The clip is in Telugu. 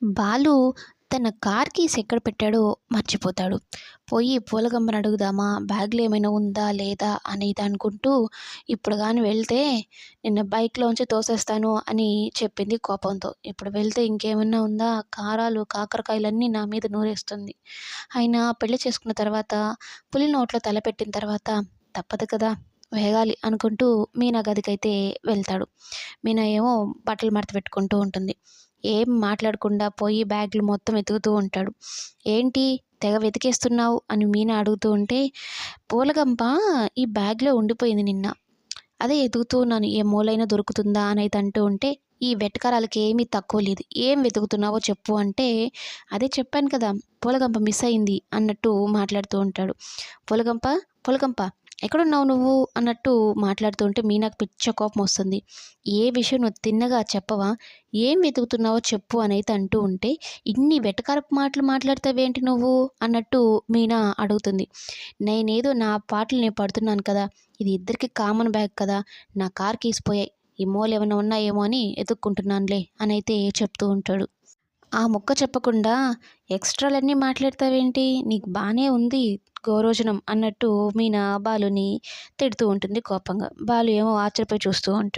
బాలు తన కార్ కీస్ ఎక్కడ పెట్టాడో మర్చిపోతాడు. పోయి పూలగమ్మని అడుగుదామా, బ్యాగ్‌లో ఏమైనా ఉందా లేదా అనేది అనుకుంటూ, ఇప్పుడు గాని వెళ్తే నిన్ను బైక్‌లోంచి తోసేస్తాను అని చెప్పింది కోపంతో. ఇప్పుడు వెళ్తే ఇంకేమన్నా ఉందా, కారాలు, కాకరకాయలన్నీ నా మీద నూరేస్తుంది. అయినా పెళ్లి చేసుకున్న తర్వాత, పులి నోట్లో తలపెట్టిన తర్వాత తప్పదు కదా! వేగాలి అనుకుంటూ మీనా గదికైతే వెళ్తాడు. మీనా ఏమో బట్టలు మడత పెట్టుకుంటూ ఉంటుంది. ఏం మాట్లాడకుండా పోయి బ్యాగ్‌లు మొత్తం వెతుకుతూ ఉంటాడు. "ఏంటి తెగ వెతికేస్తున్నావు?" అని మీనా అడుగుతూ ఉంటే, "పూలగంప ఈ బ్యాగ్‌లో ఉండిపోయింది నిన్న. అదే ఎతుకుతూ ఉన్నాను. ఏ మూలైనా దొరుకుతుందా" అనైతే అంటూ ఉంటే, "ఈ వెటకారాలకి ఏమీ తక్కువ లేదు. ఏం వెతుకుతున్నావో చెప్పు" అంటే, "అదే చెప్పాను కదా! పూలగంప మిస్ అయింది" అన్నట్టు మాట్లాడుతూ ఉంటాడు. "పూలగంప, పూలగంప ఎక్కడున్నావు నువ్వు?" అన్నట్టు మాట్లాడుతూ ఉంటే మీనాకు పిచ్చ కోపం వస్తుంది. "ఏ విషయం నువ్వు తిన్నగా చెప్పవా? ఏం వెతుకుతున్నావో చెప్పు" అనైతే అంటూ ఉంటే, "ఇన్ని వెటకారపు మాటలు మాట్లాడతావేంటి నువ్వు?" అన్నట్టు మీనా అడుగుతుంది. "నేనేదో నా పాటలు నేను పడుతున్నాను కదా! ఇది ఇద్దరికీ కామన్ బ్యాగ్ కదా! నా కార్ కీస్ పోయాయి. ఈ మూల ఏమన్నా ఉన్నాయేమో అని ఎతుక్కుంటున్నానులే" అనైతే చెప్తూ ఉంటాడు. ఆ ముక్క చెప్పకుండా ఎక్స్‌ట్రాలన్నీ మాట్లాడతావేంటి? నీకు బానే ఉంది గోరోజనం అన్నట్టు మీనా బాలుని తిడుతూ ఉంటుంది కోపంగా. బాలు ఏమో ఆశ్చర్యపోయి చూస్తూ ఉంటాడు.